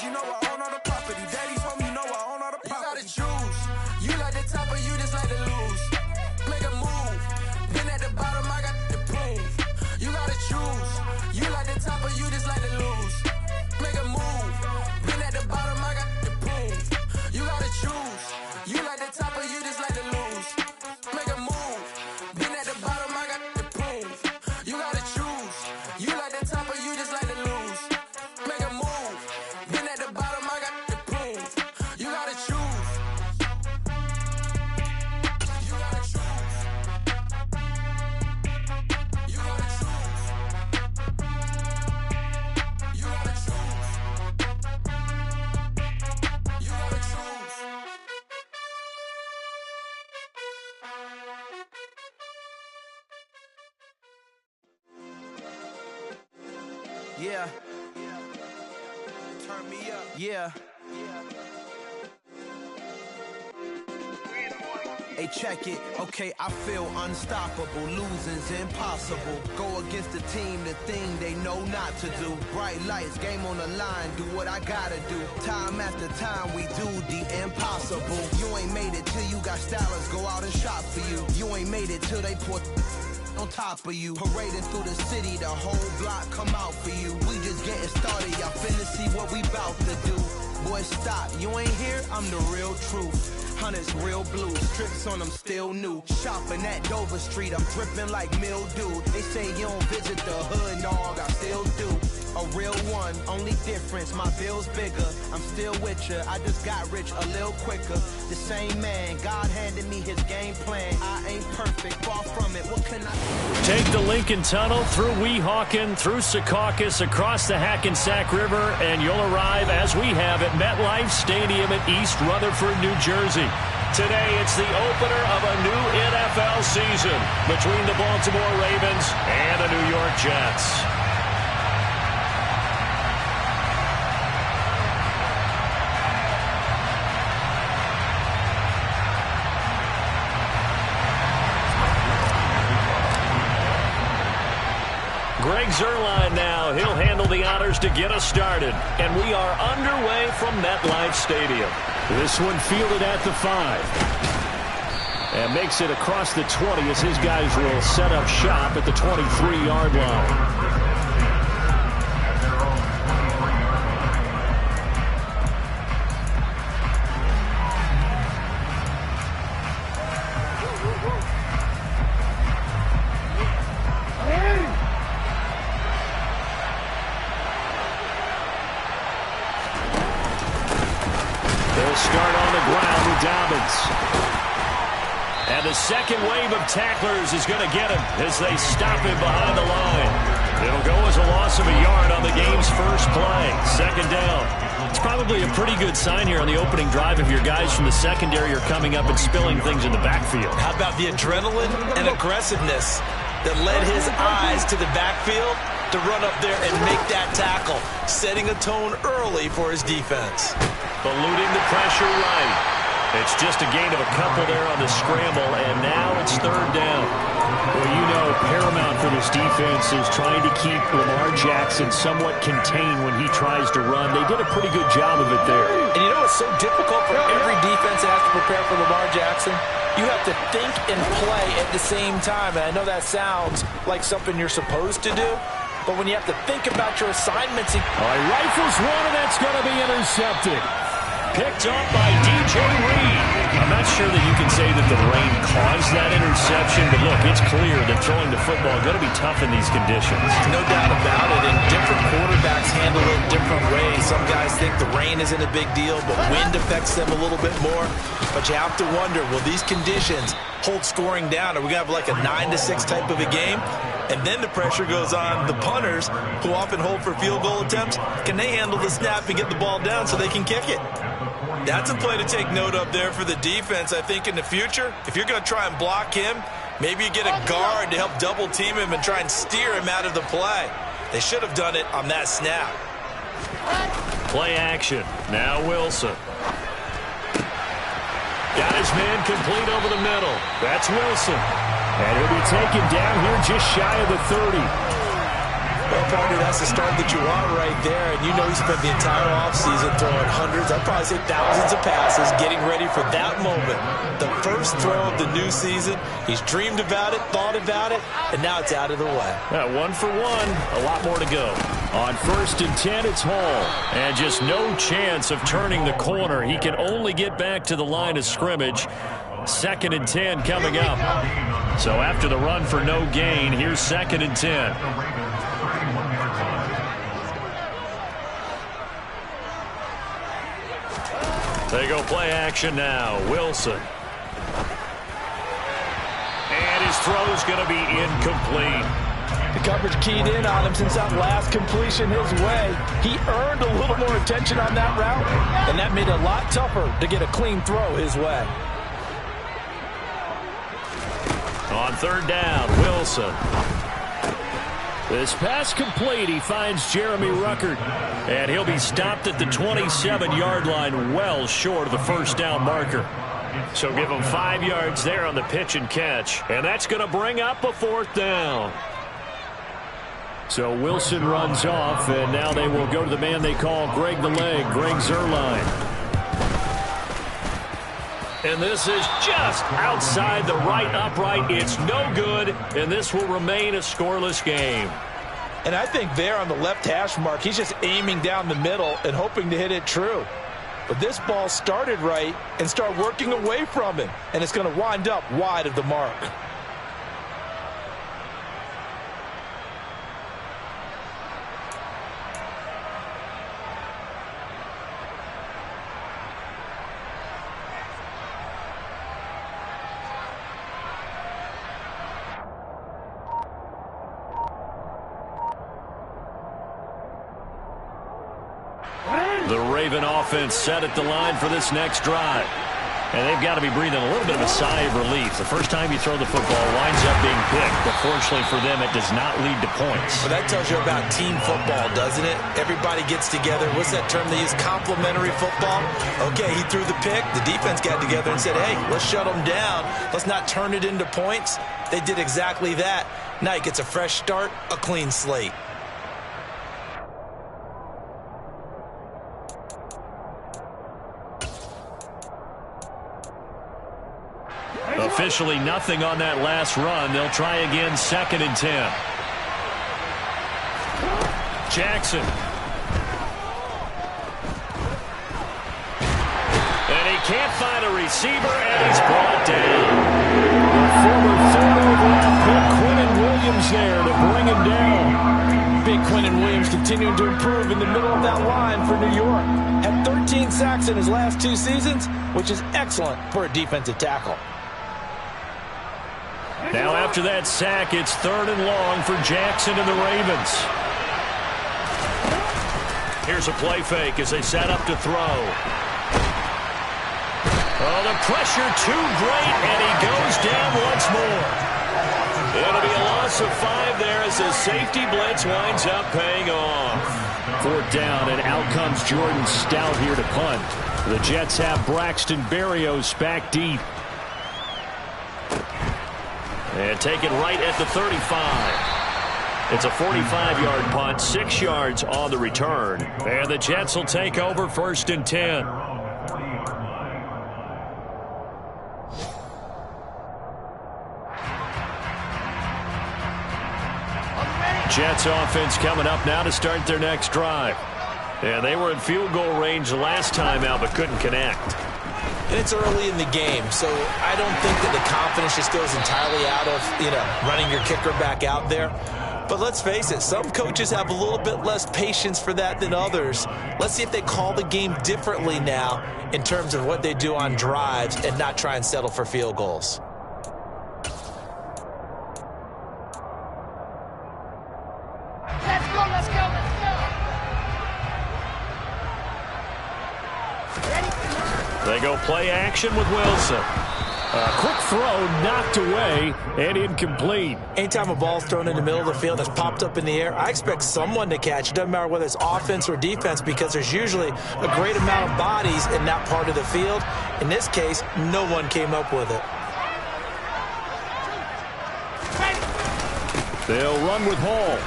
you know I own all the property. Daddy told me, you know I own all the property. You gotta choose. You like the top or you just like to lose. Make a move. Been at the bottom, I got to prove. You gotta choose. You like the top or you just like to lose. Make a move. Been at the bottom, I got to prove. You gotta choose. You like the top or you just like to lose. Make a move. Been at the bottom, I got to prove. You gotta choose. You like the top or you just like to lose. Make a move. Been at the bottom, I got to prove. You gotta choose. You gotta choose. You gotta choose. You gotta choose. You gotta choose. Yeah. Turn me up. Yeah. Hey, check it. Okay, I feel unstoppable. Losing's impossible. Go against the team, the thing they know not to do. Bright lights, game on the line. Do what I gotta do. Time after time, we do the impossible. You ain't made it till you got stylists go out and shop for you. You ain't made it till they put on top of you. Parading through the city, the whole block come out for you. We just getting started, y'all finna see what we bout to do. Boy, stop, you ain't here, I'm the real truth. Hunters real blue, strips on them still new. Shopping at Dover Street, I'm dripping like mildew. They say you don't visit the hood, dog, I still do. A real one, only difference, my bill's bigger. I'm still with ya, I just got rich a little quicker. The same man, God handed me his game plan. I ain't perfect, far from it, what can I do? Take the Lincoln Tunnel through Weehawken, through Secaucus, across the Hackensack River, and you'll arrive, as we have, at MetLife Stadium in East Rutherford, New Jersey. Today, it's the opener of a new NFL season between the Baltimore Ravens and the New York Jets. Greg Zuerlein now. He'll handle the honors to get us started. And we are underway from MetLife Stadium. This one fielded at the 5. And makes it across the 20 as his guys will set up shop at the 23-yard line. And the second wave of tacklers is going to get him as they stop him behind the line. It'll go as a loss of a yard on the game's first play. Second down. It's probably a pretty good sign here on the opening drive if your guys from the secondary are coming up and spilling things in the backfield. How about the adrenaline and aggressiveness that led his eyes to the backfield to run up there and make that tackle, setting a tone early for his defense. Eluding the pressure right. It's just a gain of a couple there on the scramble, and now it's third down. Well, you know, paramount for this defense is trying to keep Lamar Jackson somewhat contained when he tries to run. They did a pretty good job of it there. And you know, it's so difficult for every defense that has to prepare for Lamar Jackson. You have to think and play at the same time, and I know that sounds like something you're supposed to do, but when you have to think about your assignments... He rifles one, and that's going to be intercepted. Picked up by DJ Reed. I'm not sure that you can say that the rain caused that interception, but look, it's clear that throwing the football is going to be tough in these conditions. No doubt about it, and different quarterbacks handle it different ways. Some guys think the rain isn't a big deal, but wind affects them a little bit more. But you have to wonder, will these conditions hold scoring down? Are we going to have like a 9-6 type of a game? And then the pressure goes on the punters, who often hold for field goal attempts. Can they handle the snap and get the ball down so they can kick it? That's a play to take note of there for the defense, I think, in the future. If you're going to try and block him, maybe you get a guard to help double team him and try and steer him out of the play. They should have done it on that snap. Play action. Now Wilson. Got his man complete over the middle. That's Wilson. And he'll be taken down here just shy of the 30. Well, partner, that's the start that you want right there. And you know he spent the entire offseason throwing hundreds, I'd probably say thousands of passes, getting ready for that moment. The first throw of the new season. He's dreamed about it, thought about it, and now it's out of the way. 1 for 1. A lot more to go. On 1st and 10, it's Hall. And just no chance of turning the corner. He can only get back to the line of scrimmage. 2nd and 10 coming up. So after the run for no gain, here's 2nd and 10. They go play action now. Wilson. And his throw's going to be incomplete. The coverage keyed in on him since that last completion his way. He earned a little more attention on that route, and that made it a lot tougher to get a clean throw his way. On 3rd down, Wilson. This pass complete. He finds Jeremy Ruckert. And he'll be stopped at the 27-yard line, well short of the 1st down marker. So give him 5 yards there on the pitch and catch. And that's going to bring up a 4th down. So Wilson runs off, and now they will go to the man they call Greg the Leg, Greg Zuerlein. And this is just outside the right upright. It's no good, and this will remain a scoreless game. And I think there on the left hash mark, he's just aiming down the middle and hoping to hit it true. But this ball started right and started working away from him, and it's going to wind up wide of the mark. The Raven offense set at the line for this next drive. And they've got to be breathing a little bit of a sigh of relief. The first time you throw the football winds up being picked, but fortunately for them, it does not lead to points. Well, that tells you about team football, doesn't it? Everybody gets together. What's that term they use? Complementary football? Okay, he threw the pick. The defense got together and said, hey, let's shut them down. Let's not turn it into points. They did exactly that. Now he gets a fresh start, a clean slate. Officially nothing on that last run. They'll try again, 2nd and 10. Jackson. And he can't find a receiver, and he's brought down. The former 3rd overall pick, Quinnen Williams there to bring him down. Big Quinnen Williams continuing to improve in the middle of that line for New York. Had 13 sacks in his last 2 seasons, which is excellent for a defensive tackle. Now after that sack, it's 3rd and long for Jackson and the Ravens. Here's a play fake as they set up to throw. Oh, the pressure too great, and he goes down once more. It'll be a loss of 5 there as the safety blitz winds up paying off. 4th down, and out comes Jordan Stout here to punt. The Jets have Braxton Berrios back deep. And take it right at the 35. It's a 45-yard punt, 6 yards on the return. And the Jets will take over 1st and 10. Jets offense coming up now to start their next drive. And they were in field goal range last time out, but couldn't connect. And it's early in the game, so I don't think that the confidence just goes entirely out of, running your kicker back out there. But let's face it, some coaches have a little bit less patience for that than others. Let's see if they call the game differently now in terms of what they do on drives and not try and settle for field goals. Let's go, let's go, let's go. Ready? They go play action with Wilson. A quick throw knocked away and incomplete. Anytime a ball's thrown in the middle of the field that's popped up in the air, I expect someone to catch. It doesn't matter whether it's offense or defense because there's usually a great amount of bodies in that part of the field. In this case, no one came up with it. They'll run with Hall.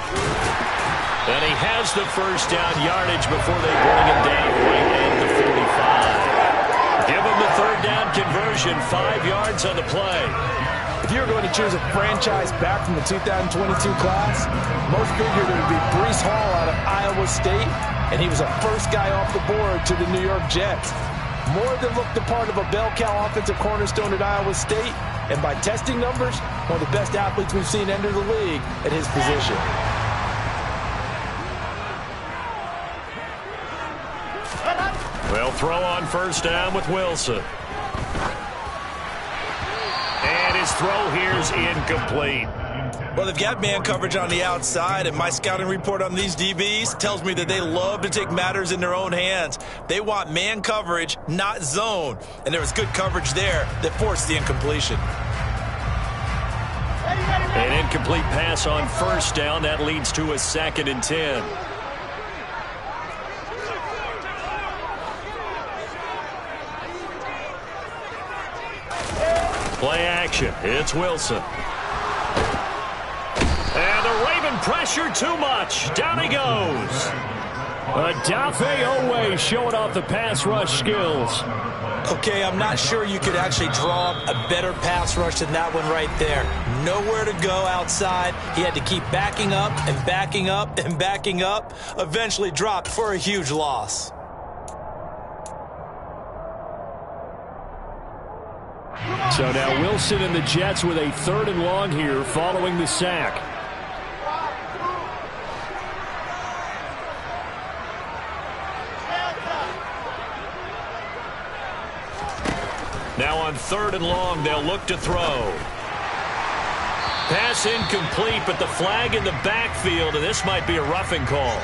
And he has the first down yardage before they bring him down right at the 45. Give him the third down conversion, 5 yards on the play. If you were going to choose a franchise back from the 2022 class, most figured it would be Breece Hall out of Iowa State, and he was a first guy off the board to the New York Jets. More than looked the part of a bell cow offensive cornerstone at Iowa State, and by testing numbers, one of the best athletes we've seen enter the league at his position. They'll throw on first down with Wilson. And his throw here's incomplete. Well, they've got man coverage on the outside, and my scouting report on these DBs tells me that they love to take matters in their own hands. They want man coverage, not zone. And there was good coverage there that forced the incompletion. An incomplete pass on first down. That leads to a 2nd and 10. Play action. It's Wilson. And the Raven pressure too much. Down he goes. Adafe Owe showing off the pass rush skills. Okay, I'm not sure you could actually draw a better pass rush than that one right there. Nowhere to go outside. He had to keep backing up and backing up and backing up. Eventually dropped for a huge loss. So now Wilson and the Jets with a 3rd and long here following the sack. Now on 3rd and long, they'll look to throw. Pass incomplete, but the flag in the backfield, and this might be a roughing call.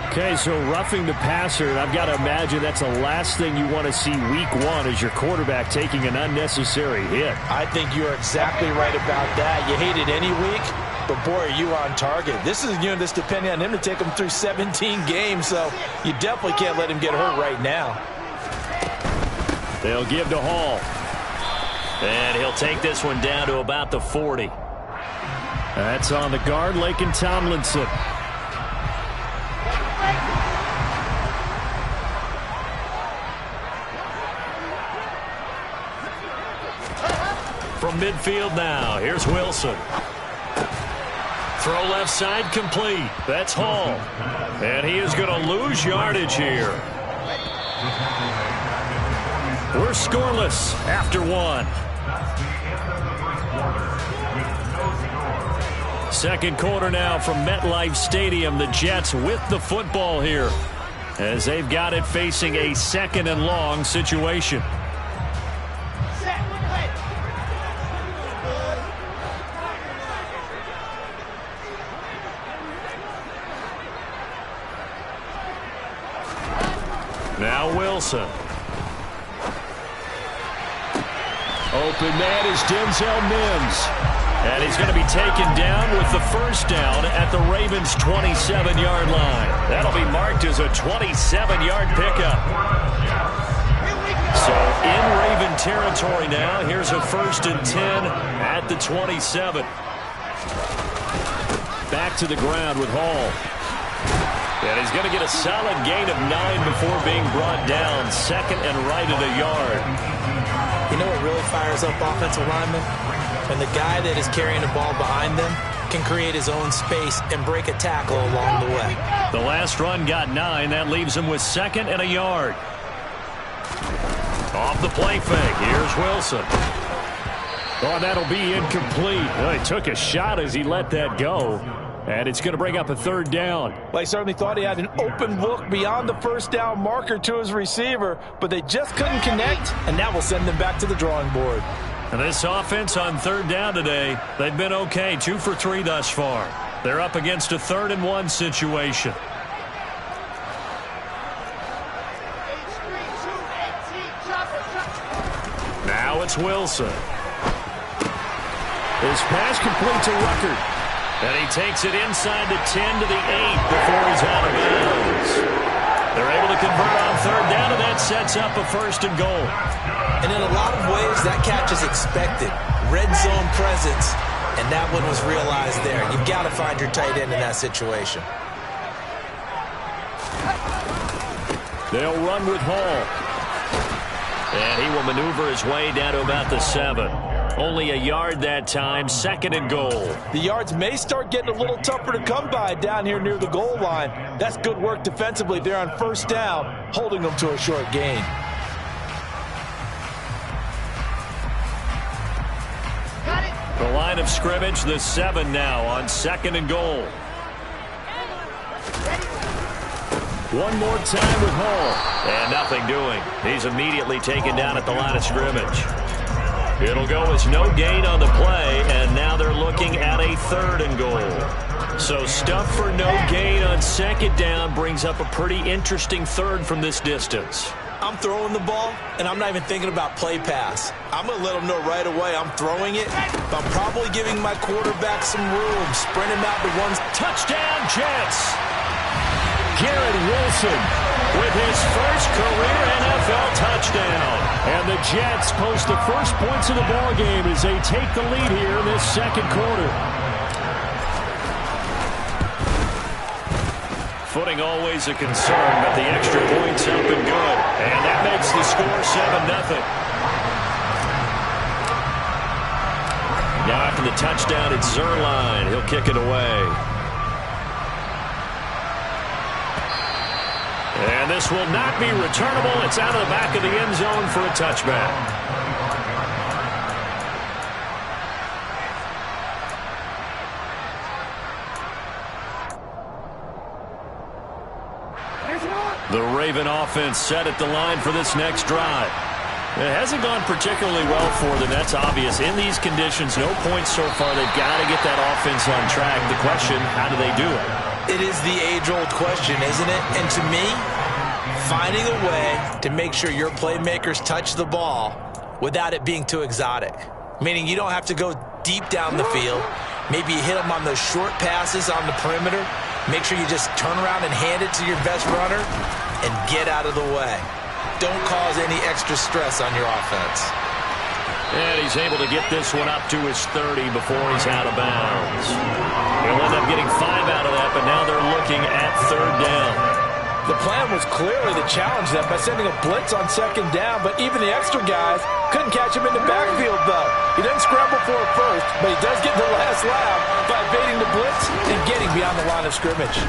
Okay, so roughing the passer, and I've got to imagine that's the last thing you want to see week 1 as your quarterback taking an unnecessary hit. I think you're exactly right about that. You hate it any week, but boy, are you on target. This is a unit that's depending on him to take him through 17 games, so you definitely can't let him get hurt right now. They'll give to Hall. And he'll take this one down to about the 40. That's on the guard, Laken Tomlinson. From midfield now, here's Wilson. Throw left side complete. That's Hall. And he is going to lose yardage here. We're scoreless after 1. Second quarter now from MetLife Stadium. The Jets with the football here as they've got it facing a 2nd and long situation. Now Wilson. Open man is Denzel Mims. And he's going to be taken down with the first down at the Ravens' 27-yard line. That'll be marked as a 27-yard pickup. So in Raven territory now, here's a 1st and 10 at the 27. Back to the ground with Hall. And he's going to get a solid gain of 9 before being brought down. 2nd and right at a yard. You know what really fires up offensive linemen? When the guy that is carrying the ball behind them can create his own space and break a tackle along the way. The last run got 9. That leaves him with 2nd and a yard. Off the play fake. Here's Wilson. Oh, that'll be incomplete. Oh, he took a shot as he let that go. And it's going to bring up a 3rd down. Well, he certainly thought he had an open look beyond the first down marker to his receiver, but they just couldn't connect, and that will send them back to the drawing board. And this offense on 3rd down today, they've been okay. 2 for 3 thus far. They're up against a 3rd and 1 situation. Now it's Wilson. His pass complete to Ruckert. And he takes it inside the 10 to the 8 before he's out of bounds. They're able to convert on 3rd down, and that sets up a 1st and goal. And in a lot of ways, that catch is expected. Red zone presence, and that one was realized there. You've got to find your tight end in that situation. They'll run with Hall. And he will maneuver his way down to about the 7. Only a yard that time, 2nd and goal. The yards may start getting a little tougher to come by down here near the goal line. That's good work defensively there on 1st down, holding them to a short gain. The line of scrimmage, the 7 now on 2nd and goal. One more time with Hall. And nothing doing. He's immediately taken down at the line of scrimmage. It'll go as no gain on the play, and now they're looking at a 3rd and goal. So stuff for no gain on 2nd down brings up a pretty interesting 3rd from this distance. I'm throwing the ball, and I'm not even thinking about play pass. I'm going to let them know right away I'm throwing it, but I'm probably giving my quarterback some room. Sprint him out to one. Touchdown, Jets! Garrett Wilson with his first career NFL touchdown. And the Jets post the first points of the ballgame as they take the lead here in this 2nd quarter. Footing always a concern, but the extra point's up and good. And that makes the score 7-0. Now after the touchdown, it's Zerline. He'll kick it away. And this will not be returnable. It's out of the back of the end zone for a touchback. The Raven offense set at the line for this next drive. It hasn't gone particularly well for them. That's obvious. In these conditions, no points so far. They've got to get that offense on track. The question, how do they do it? It is the age-old question, isn't it? And to me, finding a way to make sure your playmakers touch the ball without it being too exotic. Meaning you don't have to go deep down the field. Maybe you hit them on those short passes on the perimeter. Make sure you just turn around and hand it to your best runner and get out of the way. Don't cause any extra stress on your offense. And he's able to get this one up to his 30 before he's out of bounds. He'll end up getting 5 out of that, but now they're looking at 3rd down. The plan was clearly to challenge them by sending a blitz on 2nd down, but even the extra guys couldn't catch him in the backfield, though. He didn't scramble for it first, but he does get the last laugh by evading the blitz and getting beyond the line of scrimmage.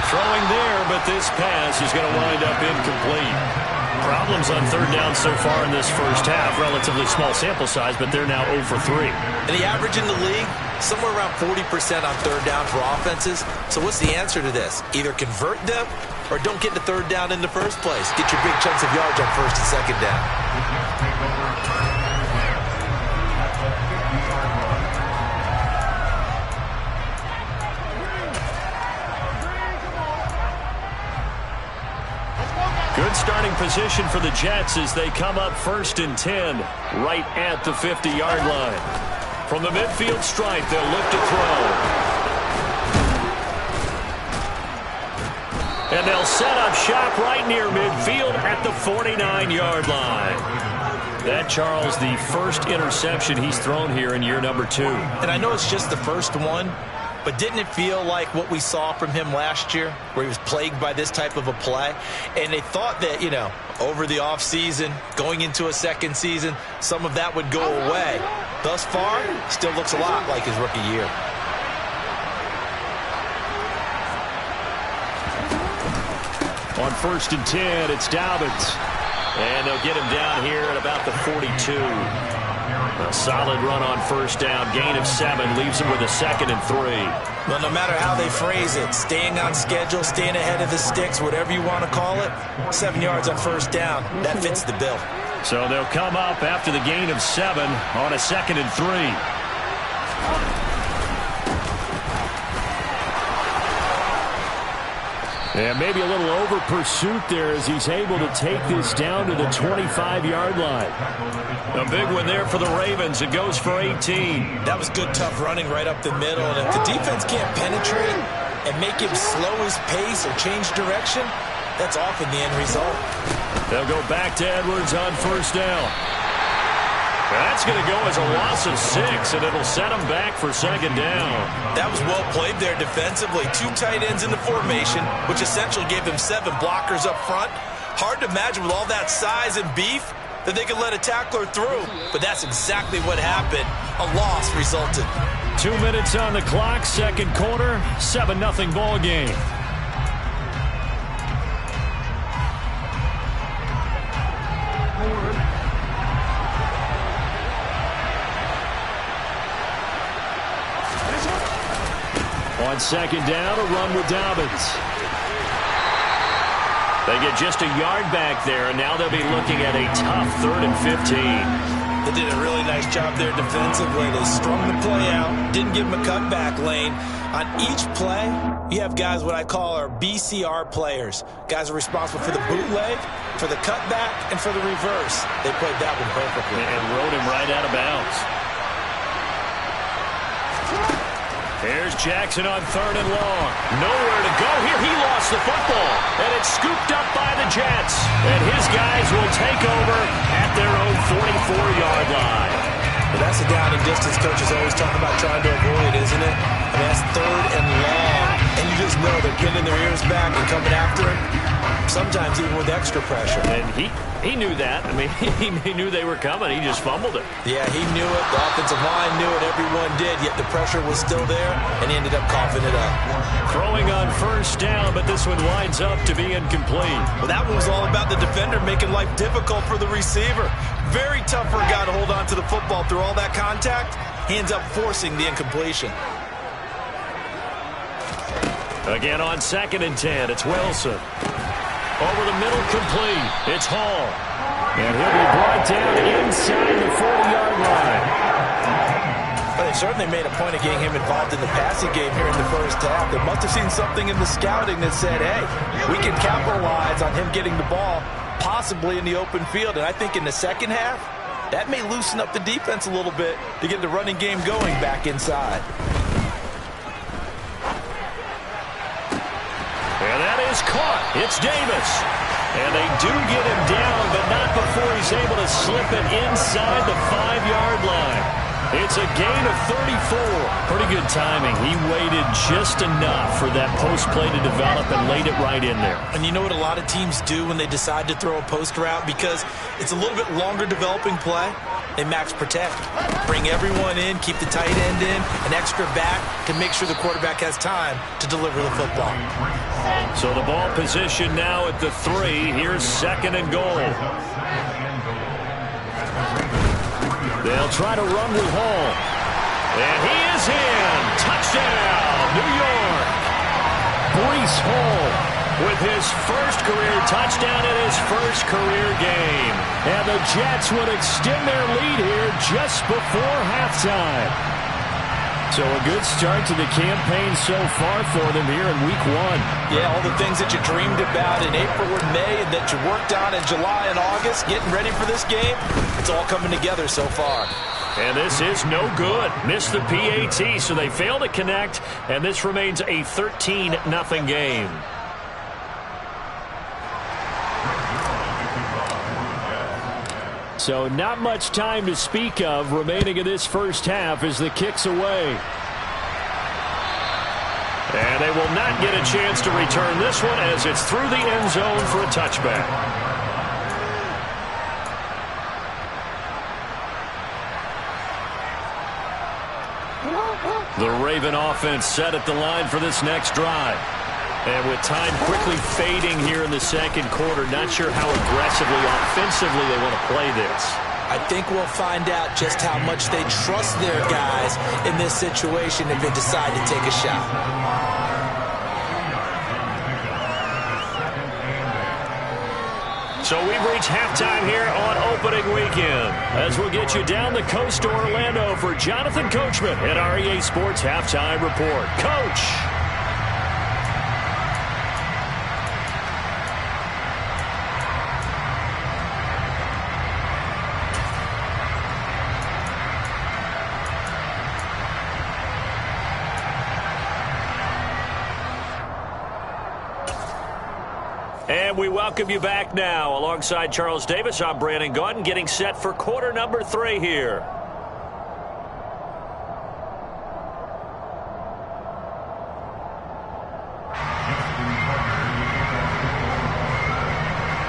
Throwing there, but this pass is going to wind up incomplete. Problems on 3rd down so far in this first half. Relatively small sample size, but they're now 0 for 3. And the average in the league, somewhere around 40% on 3rd down for offenses. So what's the answer to this? Either convert them or don't get the 3rd down in the first place. Get your big chunks of yards on 1st and 2nd down. Good starting position for the Jets as they come up 1st and 10 right at the 50-yard line. From the midfield stripe, they'll look to throw. And they'll set up shop right near midfield at the 49-yard line. That, Charles, the first interception he's thrown here in year number 2. And I know it's just the first one, but didn't it feel like what we saw from him last year, where he was plagued by this type of a play? And they thought that, you know, over the offseason, going into a 2nd season, some of that would go away. Thus far, still looks a lot like his rookie year. On 1st and 10, it's Dobbins. And they'll get him down here at about the 42. A solid run on 1st down. Gain of 7 leaves him with a 2nd and 3. Well, no matter how they phrase it, staying on schedule, staying ahead of the sticks, whatever you want to call it, 7 yards on 1st down, that fits the bill. So they'll come up after the gain of 7 on a 2nd and 3. And maybe a little over pursuit there as he's able to take this down to the 25-yard line. A big one there for the Ravens. It goes for 18. That was good, tough running right up the middle. And if the defense can't penetrate and make him slow his pace or change direction, that's often the end result. They'll go back to Edwards on 1st down. That's going to go as a loss of 6, and it'll set them back for second down. That was well played there defensively. 2 tight ends in the formation, which essentially gave them 7 blockers up front. Hard to imagine with all that size and beef that they could let a tackler through. But that's exactly what happened. A loss resulted. 2 minutes on the clock, second quarter, 7-0 ball game. On second down, a run with Dobbins. They get just a yard back there, and now they'll be looking at a tough 3rd and 15. They did a really nice job there defensively. They strung the play out, didn't give them a cutback lane. On each play, you have guys what I call our BCR players. Guys are responsible for the bootleg, for the cutback, and for the reverse. They played that one perfectly. And rode him right out of bounds. Here's Jackson on 3rd and long. Nowhere to go here. He lost the football. And it's scooped up by the Jets. And his guys will take over at their own 44-yard line. But that's the down and distance coaches always talk about trying to avoid, isn't it? I mean, that's 3rd and long. And you just know they're pinning their ears back and coming after him. Sometimes even with extra pressure. And he knew that. I mean, he knew they were coming. He just fumbled it. Yeah, he knew it. The offensive line knew it. Everyone did. Yet the pressure was still there, and he ended up coughing it up. Throwing on first down, but this one winds up to be incomplete. Well, that one was all about the defender making life difficult for the receiver. Very tough for a guy to hold on to the football through all that contact. He ends up forcing the incompletion. Again on 2nd and 10, it's Wilson. Over the middle, complete. It's Hall. And he'll be brought down inside the 40-yard line. Well, they certainly made a point of getting him involved in the passing game here in the first half. They must have seen something in the scouting that said, hey, we can capitalize on him getting the ball, possibly in the open field. And I think in the second half, that may loosen up the defense a little bit to get the running game going back inside. And that is caught. It's Davis. And they do get him down, but not before he's able to slip it inside the 5-yard line. It's a gain of 34. Pretty good timing. He waited just enough for that post play to develop and laid it right in there. And you know what a lot of teams do when they decide to throw a post route? Because it's a little bit longer developing play. They max protect. Bring everyone in, keep the tight end in, an extra back to make sure the quarterback has time to deliver the football. So the ball position now at the 3. Here's 2nd and goal. They'll try to run with Hall. And he is in. Touchdown, New York. Breece Hall with his first career touchdown in his first career game. And the Jets would extend their lead here just before halftime. So a good start to the campaign so far for them here in week 1. Yeah, all the things that you dreamed about in April and May and that you worked on in July and August, getting ready for this game, it's all coming together so far. And this is no good. Missed the PAT, so they fail to connect, and this remains a 13-0 game. So not much time to speak of remaining in this first half as the kick's away. And they will not get a chance to return this one as it's through the end zone for a touchback. The Raven offense set at the line for this next drive. And with time quickly fading here in the second quarter, not sure how aggressively, offensively they want to play this. I think we'll find out just how much they trust their guys in this situation if they decide to take a shot. So we've reached halftime here on opening weekend as we'll get you down the coast to Orlando for Jonathan Coachman at REA Sports Halftime Report. Coach! And we welcome you back now. Alongside Charles Davis, I'm Brandon Gaudin, getting set for quarter number 3 here.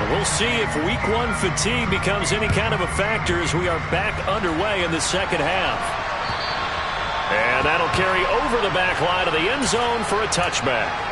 We'll see if week 1 fatigue becomes any kind of a factor as we are back underway in the second half. And that'll carry over the back line of the end zone for a touchback.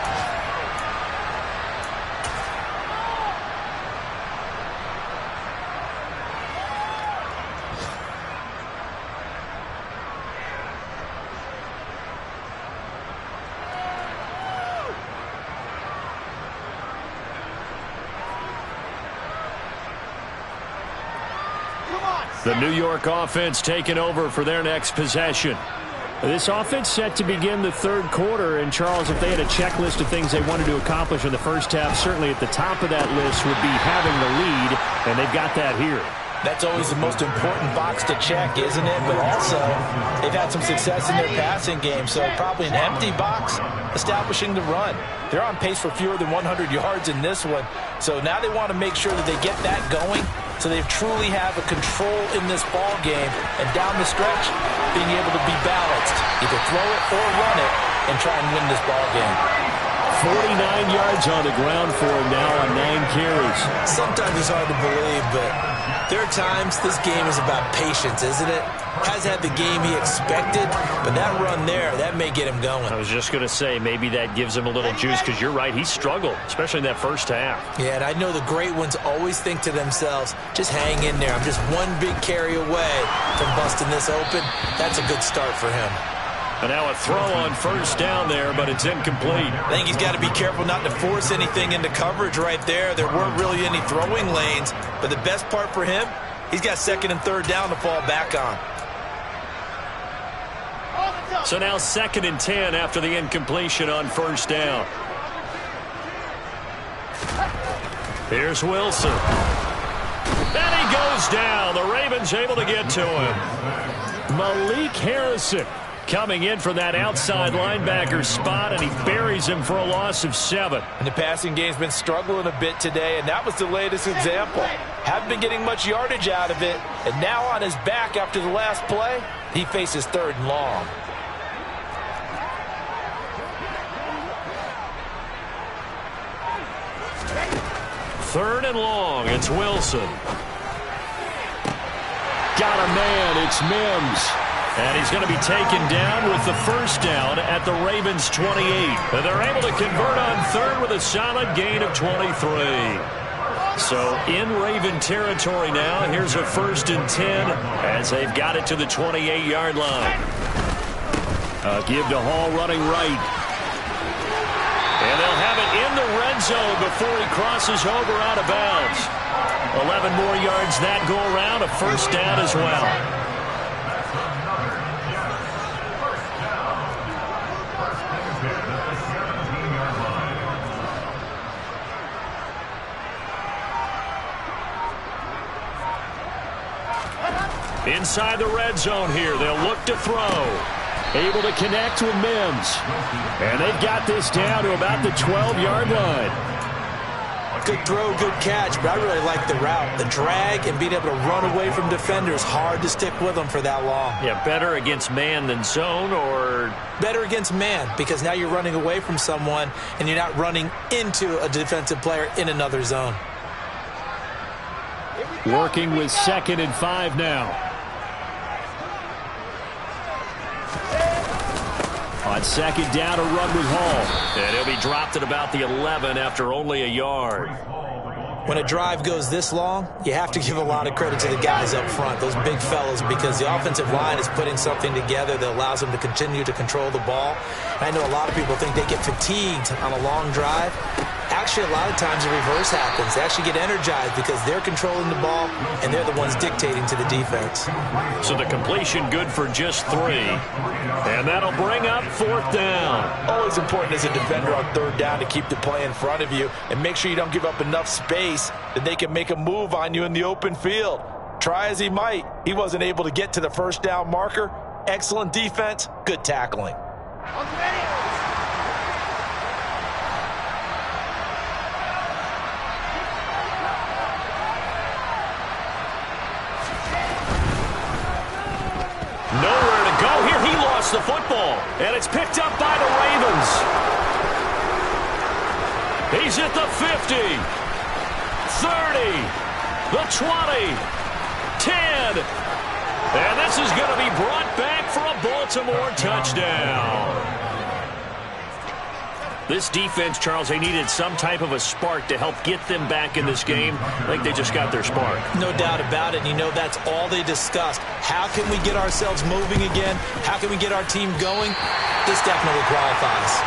The New York offense taking over for their next possession. This offense set to begin the third quarter. And, Charles, if they had a checklist of things they wanted to accomplish in the first half, certainly at the top of that list would be having the lead, and they've got that here. That's always the most important box to check, isn't it? But also, they've had some success in their passing game, so probably an empty box establishing the run. They're on pace for fewer than 100 yards in this one, so now they want to make sure that they get that going so they truly have a control in this ball game, and down the stretch, being able to be balanced, either throw it or run it, and try and win this ball game. 49 yards on the ground for him now on 9 carries. Sometimes it's hard to believe, but there are times this game is about patience, isn't it? Has had the game he expected, but that run there, that may get him going. I was just going to say, maybe that gives him a little juice, because you're right, he struggled, especially in that first half. Yeah, and I know the great ones always think to themselves, just hang in there. I'm just one big carry away from busting this open. That's a good start for him. And now a throw on first down there, but it's incomplete. I think he's got to be careful not to force anything into coverage right there. There weren't really any throwing lanes, but the best part for him, he's got second and third down to fall back on. So now 2nd and 10 after the incompletion on first down. Here's Wilson. And he goes down. The Ravens able to get to him. Malik Harrison coming in from that outside linebacker spot, and he buries him for a loss of 7. And the passing game's been struggling a bit today, and that was the latest example. Haven't been getting much yardage out of it, and now on his back after the last play, he faces 3rd and long. Third and long, it's Wilson. Got a man, it's Mims. And he's going to be taken down with the first down at the Ravens' 28. And they're able to convert on third with a solid gain of 23. So in Raven territory now, here's a 1st and 10 as they've got it to the 28-yard line. Give to Hall running right. And they'll have it in the red zone before he crosses over out of bounds. 11 more yards that go around, a first down as well. Inside the red zone here, they'll look to throw. Able to connect with Mims. And they've got this down to about the 12-yard line. Good throw, good catch, but I really like the route. The drag and being able to run away from defenders, hard to stick with them for that long. Yeah, better against man than zone, or? Better against man, because now you're running away from someone and you're not running into a defensive player in another zone. Working with 2nd and 5 now. On 2nd down, a run with Hall. And he'll be dropped at about the 11 after only a yard. When a drive goes this long, you have to give a lot of credit to the guys up front, those big fellas, because the offensive line is putting something together that allows them to continue to control the ball. I know a lot of people think they get fatigued on a long drive. Actually, a lot of times the reverse happens. They actually get energized because they're controlling the ball, and they're the ones dictating to the defense. So the completion good for just 3. And that'll bring up 4th down. Always important as a defender on 3rd down to keep the play in front of you and make sure you don't give up enough space that they can make a move on you in the open field. Try as he might, he wasn't able to get to the first down marker. Excellent defense, good tackling. the football, and it's picked up by the Ravens. He's at the 50, 30, the 20, 10, and this is going to be brought back for a Baltimore touchdown. This defense, Charles, they needed some type of a spark to help get them back in this game. I think they just got their spark. No doubt about it. And you know that's all they discussed. How can we get ourselves moving again? How can we get our team going? This definitely qualifies.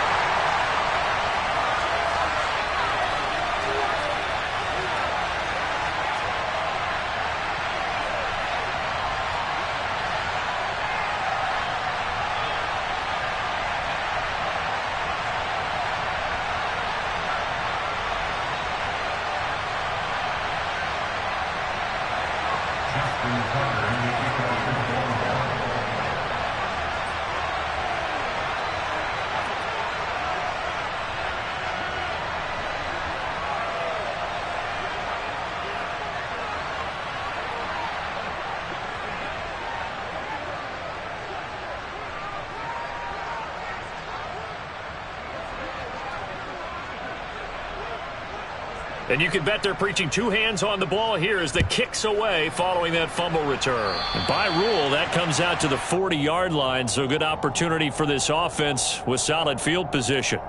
And you can bet they're preaching two hands on the ball here as the kick's away following that fumble return. And by rule, that comes out to the 40-yard line, so good opportunity for this offense with solid field position.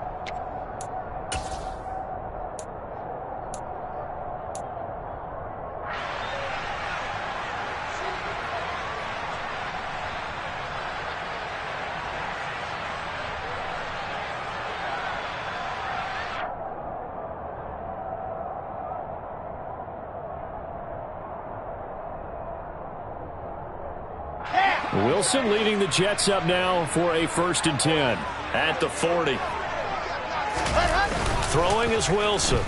Wilson leading the Jets up now for a 1st and 10 at the 40. Throwing is Wilson.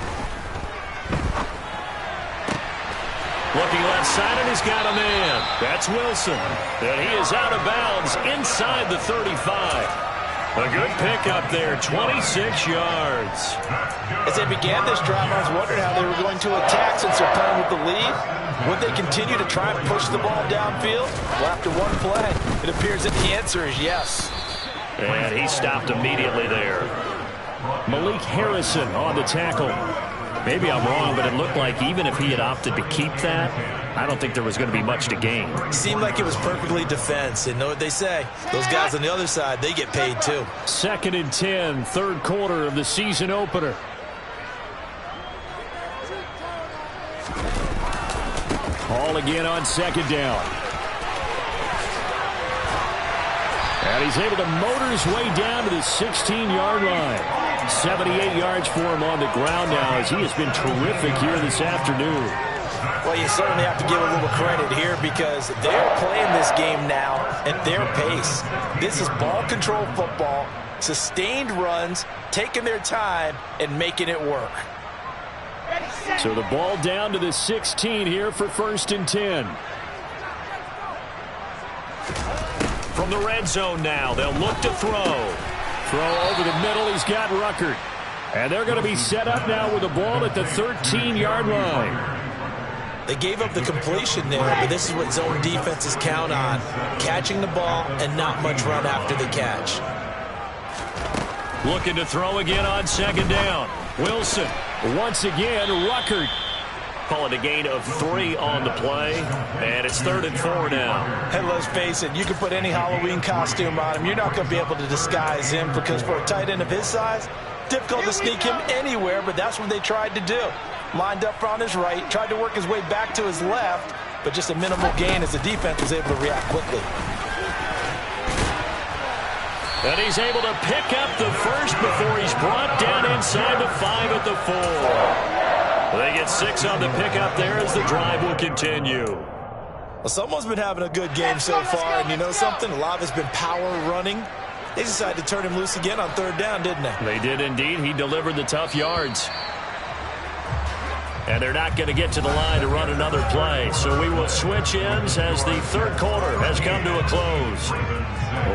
Looking left side, and he's got a man. That's Wilson. And he is out of bounds inside the 35. A good pickup there, 26 yards. As they began this drive, I was wondering how they were going to attack since they're playing with the lead. Would they continue to try and push the ball downfield? Well, after one play, it appears that the answer is yes. And he stopped immediately there. Malik Harrison on the tackle. Maybe I'm wrong, but it looked like even if he had opted to keep that, I don't think there was going to be much to gain. Seemed like it was perfectly defense. And know what they say? Those guys on the other side, they get paid too. 2nd and 10, 3rd quarter of the season opener. Ball again on 2nd down. And he's able to motor his way down to the 16-yard line. 78 yards for him on the ground now as he has been terrific here this afternoon. Well, you certainly have to give a little credit here because they're playing this game now at their pace. This is ball control football, sustained runs, taking their time, and making it work. So the ball down to the 16 here for 1st and 10. From the red zone now, they'll look to throw. Throw over the middle, he's got Ruckert. And they're going to be set up now with the ball at the 13-yard line. They gave up the completion there, but this is what zone defenses count on. Catching the ball and not much run after the catch. Looking to throw again on 2nd down. Wilson, once again, Ruckert. Call it a gain of 3 on the play, and it's 3rd and 4 now. And let's face it, you can put any Halloween costume on him. You're not going to be able to disguise him because for a tight end of his size, difficult to sneak him anywhere, but that's what they tried to do. Lined up on his right, tried to work his way back to his left, but just a minimal gain as the defense was able to react quickly. And he's able to pick up the first before he's brought down inside the 5 at the 4. They get 6 on the pickup there as the drive will continue. Well, someone's been having a good game so far, and you know something? A lot of it's been power running. They decided to turn him loose again on 3rd down, didn't they? They did indeed. He delivered the tough yards. And they're not going to get to the line to run another play. So we will switch ends as the 3rd quarter has come to a close.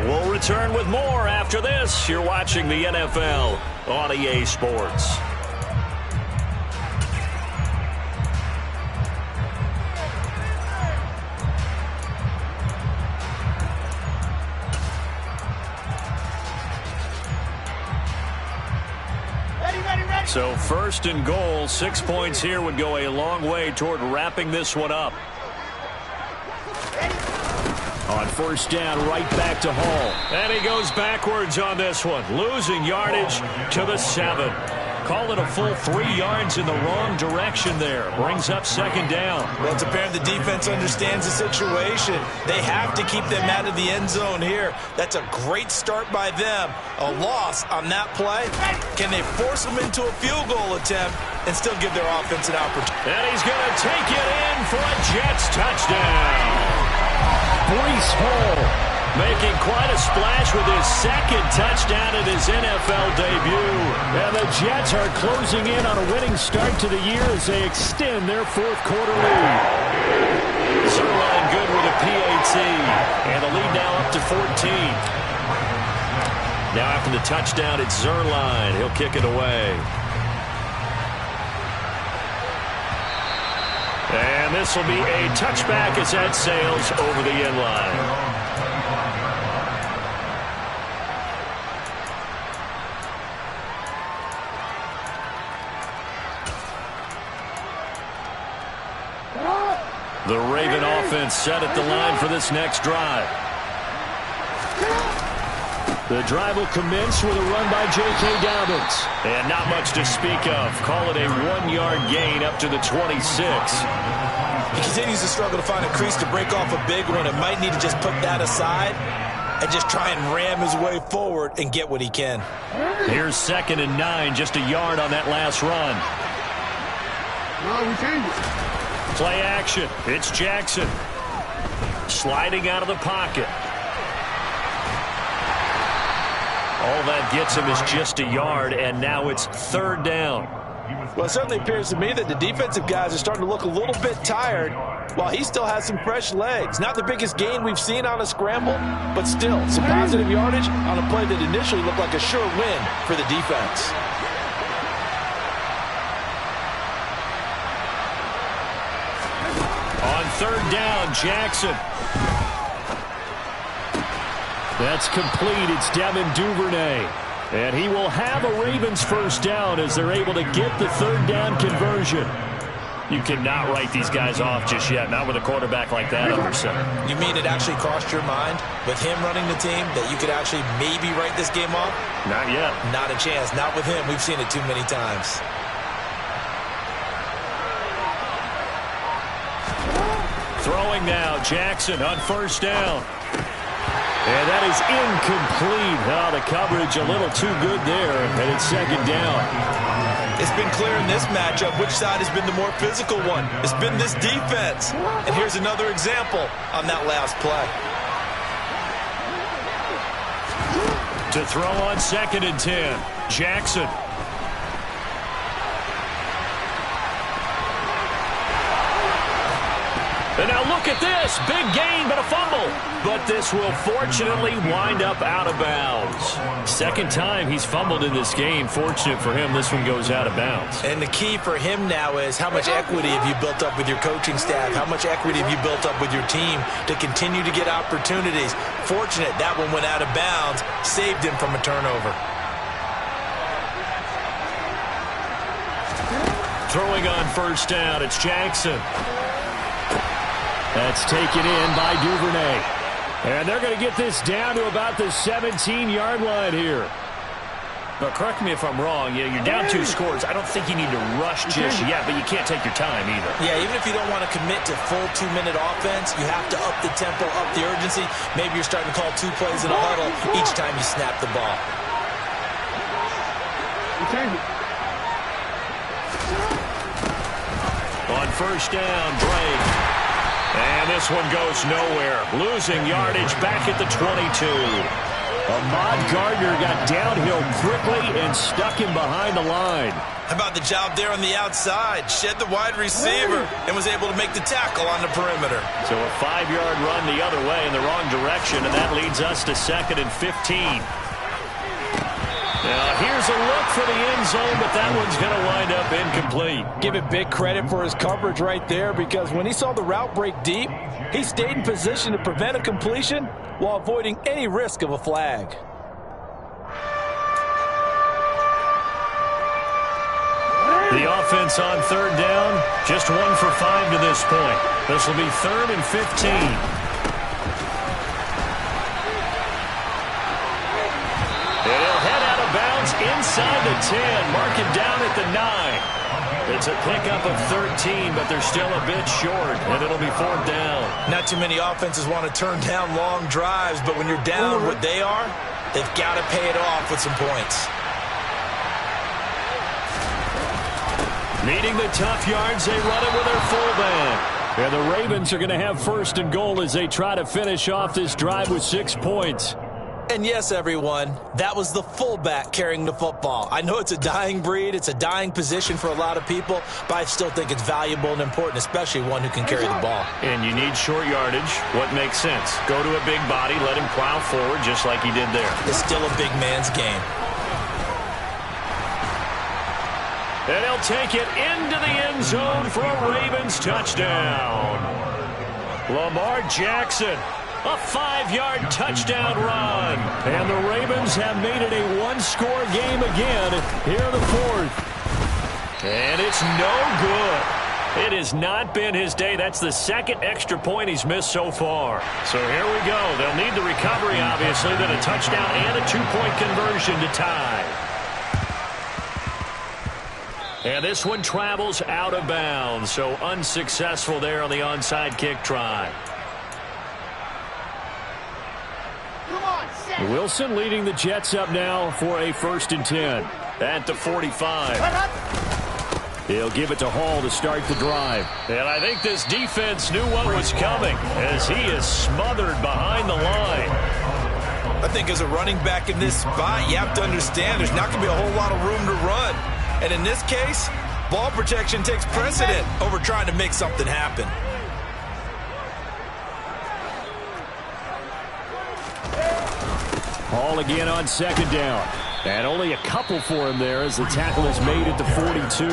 We'll return with more after this. You're watching the NFL on EA Sports. So 1st and goal, 6 points here would go a long way toward wrapping this one up. On 1st down, right back to Hall. And he goes backwards on this one, losing yardage to the 7. Call it a full 3 yards in the wrong direction there. Brings up 2nd down. Well, it's apparent the defense understands the situation. They have to keep them out of the end zone here. That's a great start by them. A loss on that play. Can they force them into a field goal attempt and still give their offense an opportunity? And he's going to take it in for a Jets touchdown. Breece Hall making quite a splash with his 2nd touchdown in his NFL debut. And the Jets are closing in on a winning start to the year as they extend their 4th quarter lead. Zerline good with a PAT. And the lead now up to 14. Now after the touchdown, it's Zerline. He'll kick it away. And this will be a touchback as that sails over the end line. The Raven offense set at the line for this next drive. The drive will commence with a run by J.K. Dobbins. And not much to speak of. Call it a 1-yard gain up to the 26. He continues to struggle to find a crease to break off a big one. It might need to just put that aside and just try and ram his way forward and get what he can. Here's 2nd and 9, just a yard on that last run. Play action. It's Jackson. Sliding out of the pocket. All that gets him is just a yard, and now it's 3rd down. Well, it certainly appears to me that the defensive guys are starting to look a little bit tired while he still has some fresh legs. Not the biggest gain we've seen on a scramble, but still some positive yardage on a play that initially looked like a sure win for the defense. On 3rd down, Jackson. That's complete. It's Devin Duvernay. And he will have a Ravens 1st down as they're able to get the 3rd down conversion. You cannot write these guys off just yet, not with a quarterback like that under center. You mean it actually crossed your mind with him running the team that you could actually maybe write this game off? Not yet. Not a chance. Not with him. We've seen it too many times. Throwing now, Jackson on 1st down. And that is incomplete. Oh, the coverage a little too good there, and it's 2nd down. It's been clear in this matchup which side has been the more physical one. It's been this defense. And here's another example on that last play. To throw on 2nd and 10, Jackson. And now look at this. Big gain, but a fumble. But this will fortunately wind up out of bounds. 2nd time he's fumbled in this game. Fortunate for him, this one goes out of bounds. And the key for him now is how much equity have you built up with your coaching staff? How much equity have you built up with your team to continue to get opportunities? Fortunate that one went out of bounds, saved him from a turnover. Throwing on 1st down, it's Jackson. That's taken in by Duvernay. And they're going to get this down to about the 17-yard line here. But correct me if I'm wrong. You're down 2 scores. I don't think you need to rush just yet, but you can't take your time either. Yeah, even if you don't want to commit to full 2-minute offense, you have to up the tempo, up the urgency. Maybe you're starting to call 2 plays in a huddle each time you snap the ball. On 1st down, Drake. And this one goes nowhere. Losing yardage back at the 22. Ahmad Gardner got downhill quickly and stuck him behind the line. How about the job there on the outside? Shed the wide receiver and was able to make the tackle on the perimeter. So a 5-yard run the other way in the wrong direction, and that leads us to 2nd and 15. Now, here's a look for the end zone, but that one's going to wind up incomplete. Give it big credit for his coverage right there, because when he saw the route break deep, he stayed in position to prevent a completion while avoiding any risk of a flag. The offense on third down, just 1 for 5 to this point. This will be 3rd and 15. And he'll head out of bounds inside the 10. Mark it down at the 9. It's a pickup of 13, but they're still a bit short, and it'll be 4th down. Not too many offenses want to turn down long drives, but when you're down what they are, they've got to pay it off with some points. Needing the tough yards, they run it with their fullback. And the Ravens are going to have 1st and goal as they try to finish off this drive with 6 points. And yes, everyone, that was the fullback carrying the football. I know it's a dying breed, it's a dying position for a lot of people, but I still think it's valuable and important, especially one who can carry the ball. And you need short yardage. What makes sense? Go to a big body, let him plow forward just like he did there. It's still a big man's game. And he'll take it into the end zone for a Ravens touchdown. Lamar Jackson, a 5-yard touchdown run. And the Ravens have made it a 1-score game again here in the 4th. And it's no good. It has not been his day. That's the 2nd extra point he's missed so far. So here we go. They'll need the recovery, obviously, then a touchdown and a 2-point conversion to tie. And this one travels out of bounds, so unsuccessful there on the onside kick try. Wilson leading the Jets up now for a 1st and 10 at the 45. He'll give it to Hall to start the drive. And I think this defense knew what was coming as he is smothered behind the line. I think as a running back in this spot, you have to understand there's not going to be a whole lot of room to run. And in this case, ball protection takes precedent over trying to make something happen. Hall again on 2nd down. And only a couple for him there as the tackle is made at the 42.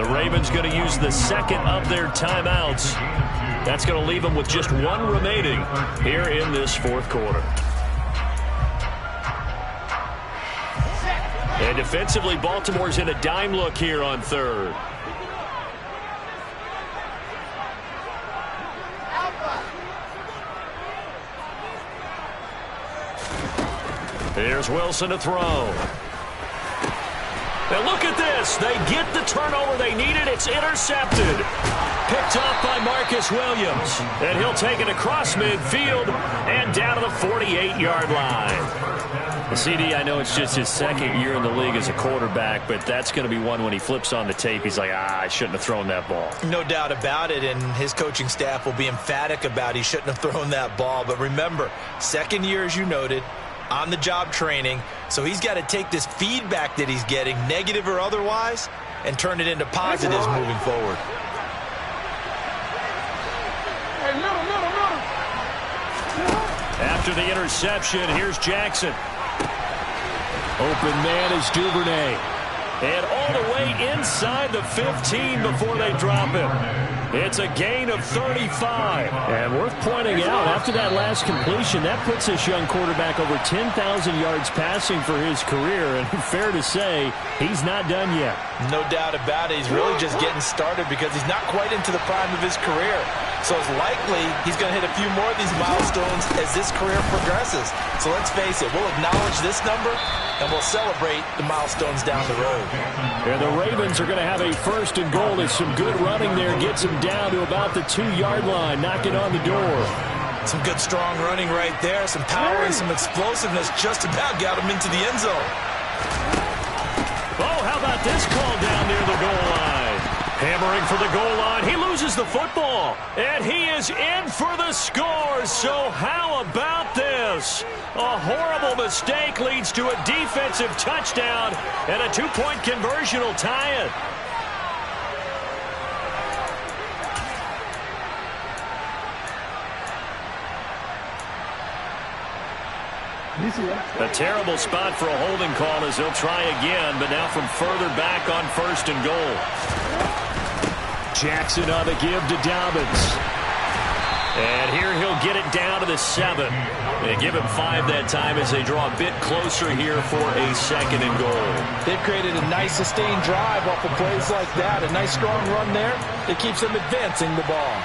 The Ravens going to use the 2nd of their timeouts. That's going to leave them with just 1 remaining here in this 4th quarter. And defensively, Baltimore's in a dime look here on 3rd. Here's Wilson to throw. And look at this. They get the turnover they needed. It's intercepted. Picked off by Marcus Williams. And he'll take it across midfield and down to the 48-yard line. CD, I know it's just his 2nd year in the league as a quarterback, but that's going to be one when he flips on the tape. He's like, I shouldn't have thrown that ball. No doubt about it, and his coaching staff will be emphatic about he shouldn't have thrown that ball. But remember, 2nd year, as you noted, on-the-job training, so he's got to take this feedback that he's getting, negative or otherwise, and turn it into positives moving forward. After the interception, here's Jackson. Open man is Duvernay. And all the way inside the 15 before they drop him. It's a gain of 35. And worth pointing out, after that last completion, that puts this young quarterback over 10,000 yards passing for his career. And fair to say, he's not done yet. No doubt about it. He's really just getting started because he's not quite into the prime of his career. So it's likely he's going to hit a few more of these milestones as this career progresses. So let's face it, we'll acknowledge this number and we'll celebrate the milestones down the road. And the Ravens are going to have a 1st and goal as some good running there gets him down to about the 2-yard line, knocking on the door. Some good strong running right there, some power and some explosiveness just about got him into the end zone. Oh, how about this call down near the goal line? Hammering for the goal line. He loses the football. And he is in for the score. So how about this? A horrible mistake leads to a defensive touchdown. And a 2-point conversion will tie it. A terrible spot for a holding call as they'll try again, but now from further back on 1st and goal. Jackson on the give to Dobbins. And here he'll get it down to the 7. They give him 5 that time as they draw a bit closer here for a 2nd and goal. They've created a nice sustained drive off of plays like that. A nice strong run there that keeps them advancing the ball.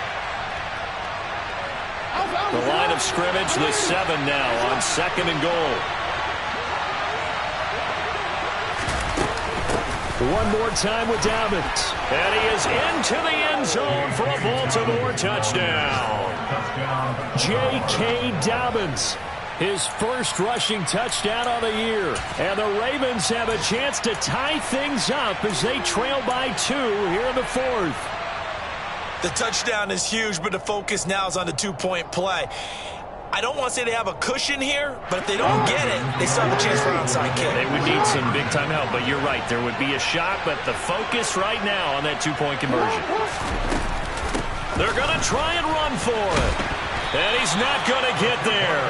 The line of scrimmage, the 7 now on 2nd and goal. One more time with Dobbins. And he is into the end zone for a Baltimore touchdown. J.K. Dobbins, his first rushing touchdown of the year. And the Ravens have a chance to tie things up as they trail by 2 here in the 4th. The touchdown is huge, but the focus now is on the 2-point play. I don't want to say they have a cushion here, but if they don't get it, they still have a chance for an onside kick. They would need some big-time help, but you're right. There would be a shot, but the focus right now on that 2-point conversion. They're going to try and run for it. And he's not going to get there.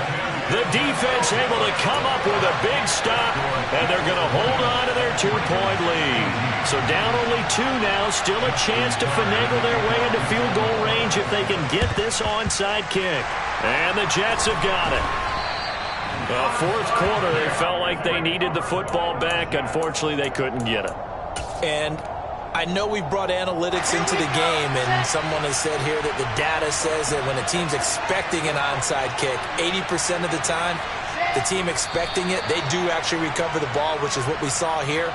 The defense able to come up with a big stop, and they're going to hold on to their 2-point lead. So down only 2 now, still a chance to finagle their way into field goal range if they can get this onside kick. And the Jets have got it. The 4th quarter, they felt like they needed the football back. Unfortunately, they couldn't get it. And I know we brought analytics into the game, and someone has said here that the data says that when a team's expecting an onside kick, 80% of the time, the team expecting it, they do actually recover the ball, which is what we saw here.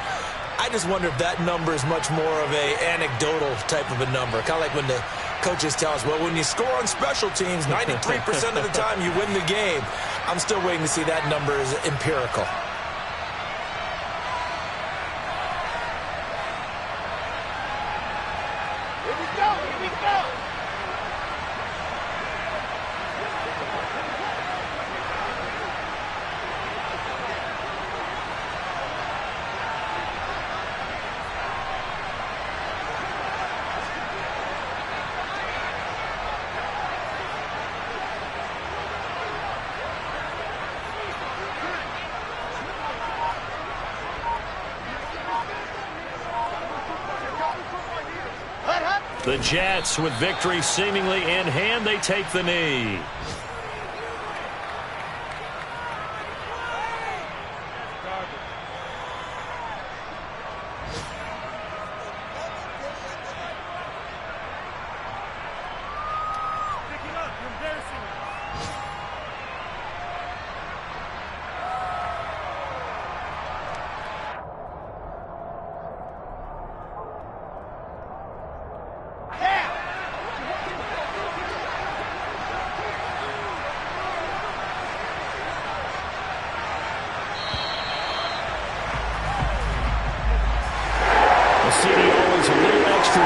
I just wonder if that number is much more of a anecdotal type of a number. Kind of like when the coaches tell us, well, when you score on special teams, 93% of the time you win the game. I'm still waiting to see that number is empirical. The Jets, with victory seemingly in hand, they take the knee.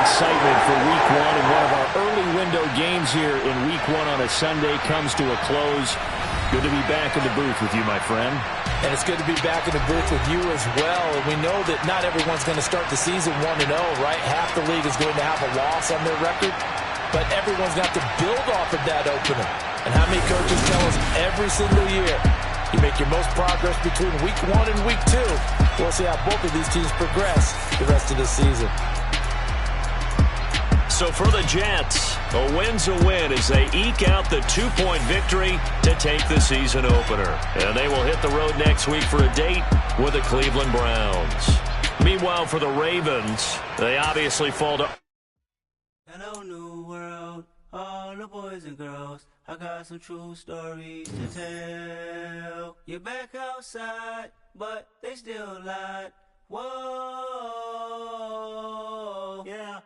Excitement for Week 1, and one of our early window games here in Week 1 on a Sunday comes to a close. Good to be back in the booth with you, my friend. And it's good to be back in the booth with you as well. And we know that not everyone's going to start the season 1-0, right? Half the league is going to have a loss on their record, but everyone's got to build off of that opener. And how many coaches tell us every single year, you make your most progress between Week 1 and Week 2. We'll see how both of these teams progress the rest of the season. So for the Jets, a win's a win as they eke out the 2-point victory to take the season opener. And they will hit the road next week for a date with the Cleveland Browns. Meanwhile, for the Ravens, they obviously fall to... Hello, new world, all the boys and girls. I got some true stories to tell. You're back outside, but they still lied. Whoa, yeah.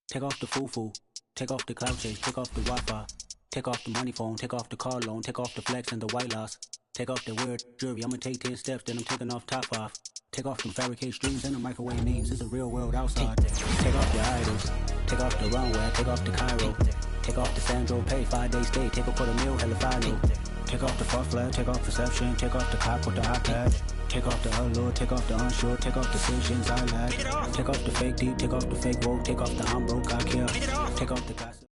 Take off the foo-foo, take off the cloud chase, take off the Wi-Fi, take off the money phone, take off the car loan, take off the flex and the white loss, take off the weird jewelry, I'ma take 10 steps, then I'm taking off top off, take off them fabricated streams and the microwave memes, it's a real world outside, take off the idols, take off the runway, take off the Cairo, take off the Sandro pay, 5-day stay, take a $250,000, hella final, take off the far flag, take off perception, take off the cop with the iPad. Take off the allure, take off the unsure, take off decisions I lack. Take off the fake deep, take off the fake woke, take off the I'm broke, I care. Take off the gossip.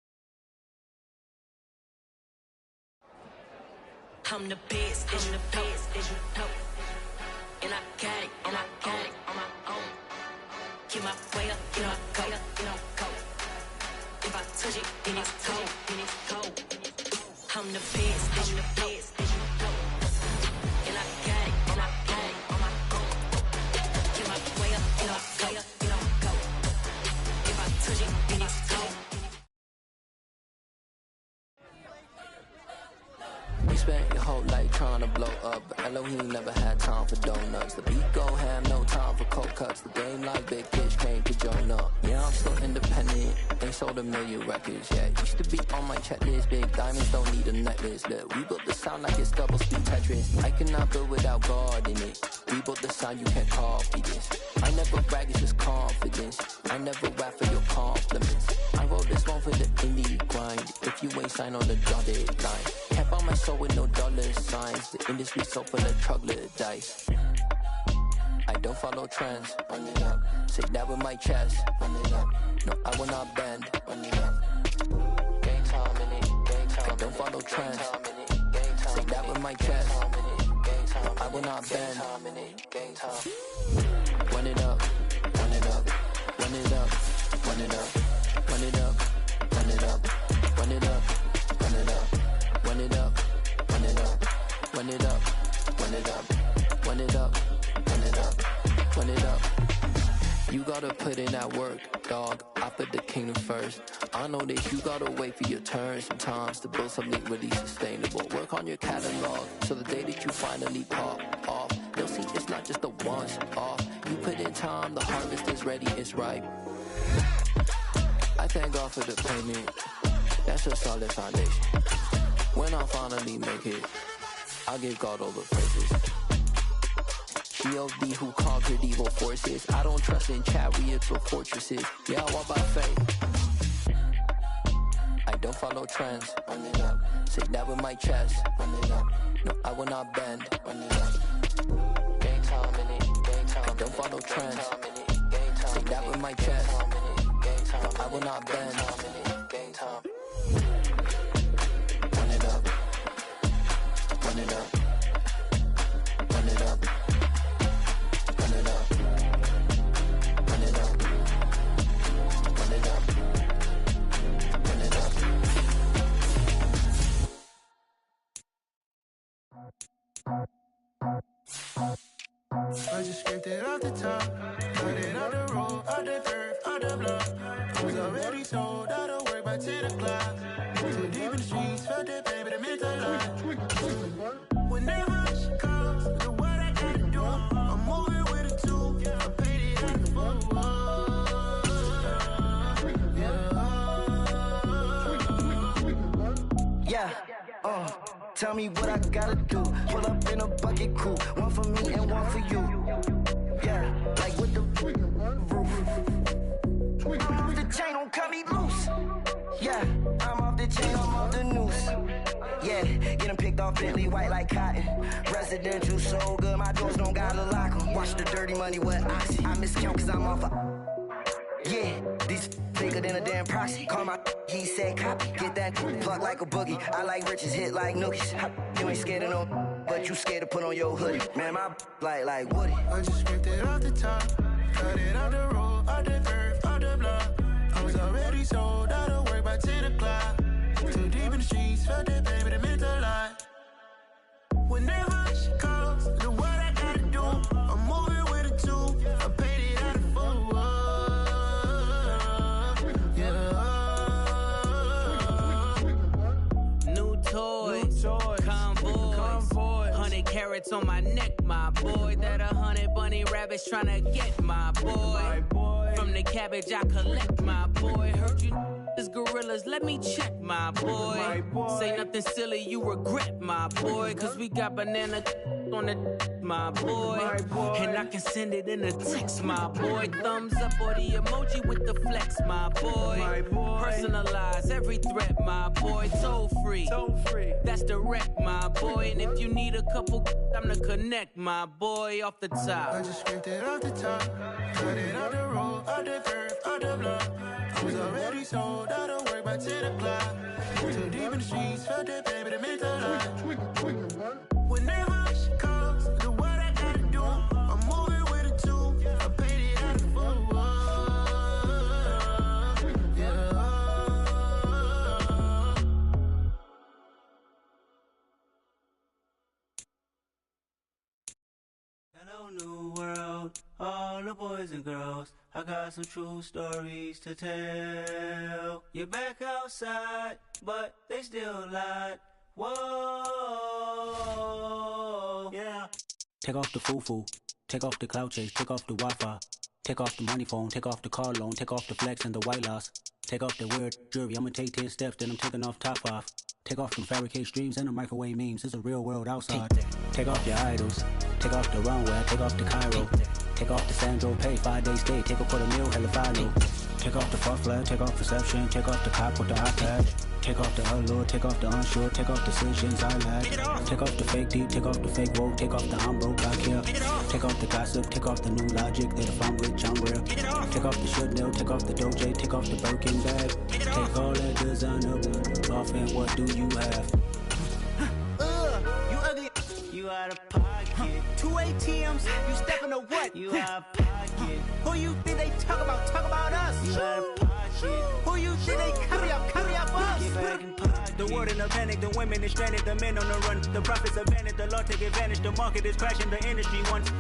I'm the best, I'm the best, and I got it, on my own. Get my way up, get my go. If I touch it, then it's cold, I'm the best, I'm the best, and I got it, and I got it on my own. Get my way up, and I go, and I go. If I touch it, then it's go. You spent your whole life trying to blow up, but Elohim never had time for donuts. The beat gon' have no time for cold cuts. The game like Big Fish came to join up. Yeah, I'm still independent, ain't sold a million records yet. Used to be on my checklist, big diamonds don't need a necklace. Look, we built the sound like it's double speed Tetris. I cannot build without God in it. We built the sound, you can't copy this. I never brag, it's just confidence. I never rap for your compliments. I wrote this one for the indie grind. If you ain't signed on the dotted line, can't buy my soul with no dollar signs. The industry so full of troglodytes. I don't follow trends. Run it up. Say that with my chest. Run it up. No, I will not bend. Run it up. Gang time in it. Gang time. I don't follow trends. Say that with my chest. No, I will not bend. Gang time. Run it up. Run it up. Run it up. Run it up. Run it up. Run it up. Run it up. Run it up. Run it up. Run it up. Run it up. Run it up. Run it up. Run it up. Run it up. You gotta put in that work, dog. I put the kingdom first. I know that you gotta wait for your turn sometimes to build something really sustainable. Work on your catalog so the day that you finally pop off, they'll see it's not just a once off. You put in time, the harvest is ready, it's ripe. I thank God for the payment. That's a solid foundation. When I finally make it, I'll give God all the praises. G.O.D. who conquered evil forces. I don't trust in chariots or fortresses. Yeah, I walk by faith. I don't follow trends. Run it up. Say that with my chest. Run it up. No, I will not bend. Run it up. Gang time in it. Gang time. I don't follow trends. Say that with my chest. No, I will not bend. Gang time. Run it up. Run it up. Run it up. Run it up. Run it up. Run it up. Run it up. I just scraped it off the top, cut it off the road, off the curve, off the block. I was already told I don't work by 10 o'clock. Too deep in the streets, felt that pain, but it meant a lot. Whenever she calls, the what I gotta do, I'm moving with a two. I paid it out the phone. Yeah, tell me what I gotta do. Pull up in a bucket crew, one for me and one for you. Yeah, like with the roof. I'm off the chain, don't cut me loose. Yeah, I'm off the chain, I'm off the noose. Yeah, getting picked off Bentley white like cotton. Residential so good, my doors don't gotta lock 'em. Watch the dirty money with oxy. I miscount cause I'm off a... Yeah, these bigger than a damn proxy. Call my he said copy. Get that plug like a boogie. I like riches, hit like nookies. You ain't scared of no, but you scared to put on your hoodie. Man, my like Woody. I just scraped it off the top, cut it off the road, off the curve, off the block. I was already sold out of work by 10 o'clock. Too deep in the streets, felt that pain, but it meant a lot. Whenever she calls, the what I gotta do, I'm moving with a two. I paid it out of phone. Convoy, 100 carats on my neck, my boy. That 100 bunny rabbits tryna get my boy. From the cabbage I collect, my boy. Heard you is gorillas, let me check, my boy. Say nothing silly, you regret, my boy. Cause we got banana on the my boy. And I can send it in a text, my boy. Thumbs up or the emoji with the flex, my boy. Personalize every threat, my boy. Toll free, that's direct, my boy. And if you need a couple, I'm to connect, my boy. Off the top, I just scraped it off the top, cut it off the road, off the curve, off the block. I was already sold out of work by 10 o'clock. Too deep in the streets, felt that pain, but it meant a lot. Whenever she calls, the what I gotta do, I'm moving with a two. I paid it out of phone. the boys and girls, I got some true stories to tell. You're back outside, but they still lied. Whoa, yeah. Take off the foo-foo, take off the cloud chase, take off the Wi-Fi, take off the money phone, take off the car loan, take off the flex and the white loss, take off the weird jewelry, I'ma take 10 steps, then I'm taking off top 5. Take off them fabricate streams and the microwave memes, it's a real world outside. Take off your idols, take off the runway, take off the Cairo, take off the Sandro Pay, 5-day stay, take a $250,000, hella final. Take off the fuck flag, take off reception, take off the cop with the iPad. Take off the allure, take off the unsure, take off decisions I lack. Take off the fake deep, take off the fake woke, take off the I'm broke, I care. Take off the gossip, take off the new logic that if I'm rich, I'm real. Take off the Chanel, take off the Doja, take off the Birkin bag. Take all that designer off and what do you have? You ugly. You out of pocket. 2 ATMs, you stepping to what? You out of pocket. Who you think they talk about? Talk about us. You out of pocket. Who you think they carry up us? Get back in pocket. The world in a panic, the women is stranded, the men on the run. The profits are vanished, the law take advantage, the market is crashing, the industry wants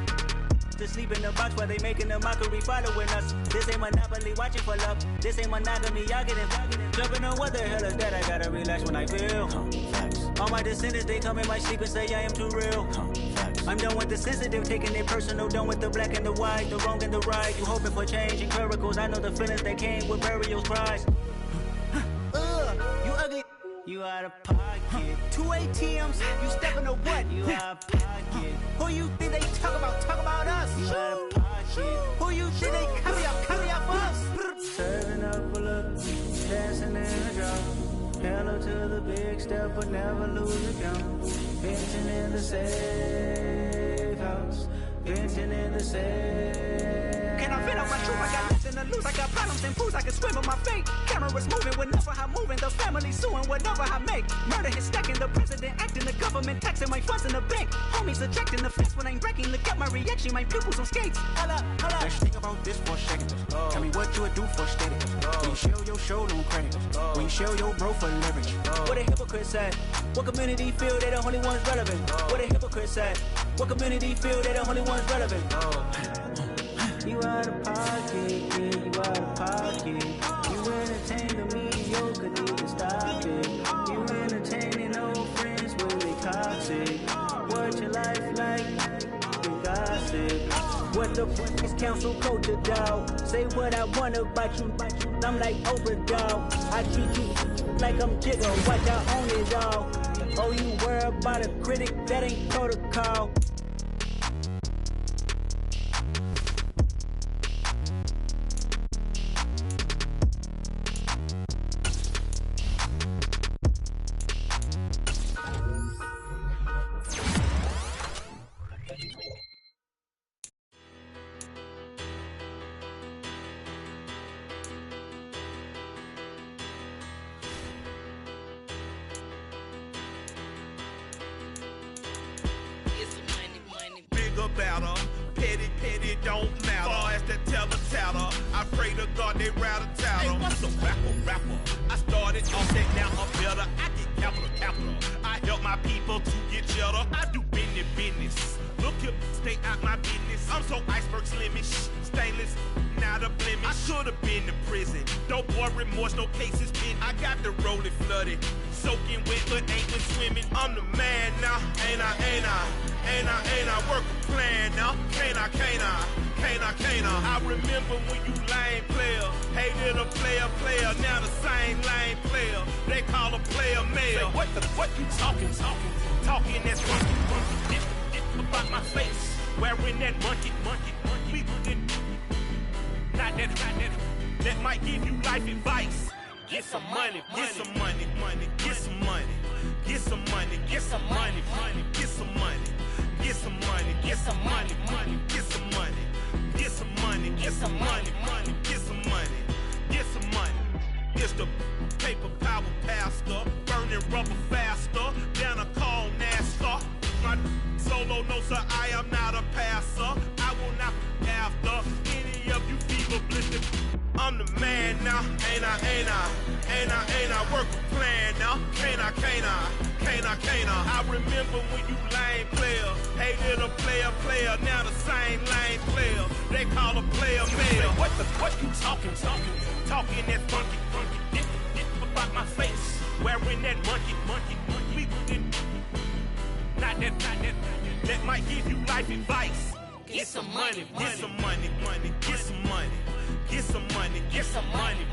to sleep in the box while they making a mockery following us. This ain't Monopoly, watching for love. This ain't monogamy, y'all getting jumping on what the hell is that? I gotta relax when I feel. All my descendants, they come in my sleep and say I am too real. I'm done with the sensitive, taking it personal. Done with the black and the white, the wrong and the right. You hoping for change and miracles. I know the feelings that came with burial cries. You ugly. You out of pocket. 2 ATMs, you stepping to what? You out of pocket. Who you think they talk about? Talk about us. You out of pocket. Who you think they carry up us? Serving up a look, dancing in the drop. Hello to the big step, but never lose a count. Venting in the safe house. Venting in the safe. Can I fit out my truth? I got nothing to lose. I got problems and fools. I can swim on my fate. Cameras moving whenever I'm moving. The family suing whatever I make. Murder is stacking. The president acting. The government taxing my funds in the bank. Homies ejecting the fence when I'm breaking. Look at my reaction. My pupils on skates. Holla. Let's think about this for a second. Tell me what you would do for status. When you show your show on credit. When you show your bro for leverage. What a hypocrite said. What community feel they the only ones relevant? What a hypocrite said. What community feel they the only ones relevant? You out of pocket, yeah, you out of pocket. You entertain the mediocre, need to stop it. You entertaining old friends when they toxic. What your life like? You gossip. What the fuck is council culture, dawg? Say what I want about you. I'm like Oprah, dawg. I treat you like I'm Jigga. Watch I own it, dawg. Oh, you worry about a critic? That ain't protocol. Better, petty don't matter. Far as the teller, I pray to God they rattle tattle. Hey, what's a rapper? I started off that, now I'm better. I get capital. I help my people to get cheddar. I do business. Look here, stay out my business. I'm so iceberg slimish, stainless, not a blemish. I should've been to prison. Don't boy remorse, no cases pinned. I got the rolling flooded, soaking wet, but ain't been swimming. I'm the man now, ain't I? Work a plan now, can't I? I remember when you lame player, hated a player, now the same lame player. They call a player mayor. What you talking? Talking that's monkey. About my face, wearing that monkey. We not that might give you life advice. Get some money. It's the paper power pastor, burning rubber faster than a call NASCAR. My solo no sir, I am not a passer. I will not after any of you fever blistered. I'm the man now, ain't I? Work a plan now. now? Can't I? I remember when you lame player, hated a player, now the same lame player. They call a player mayor. What you talking that funky. This about my face, wearing that monkey. We didn't. Not that. That might give you life advice. Get some money. Get some money. Get some money. Get some money. Get some money.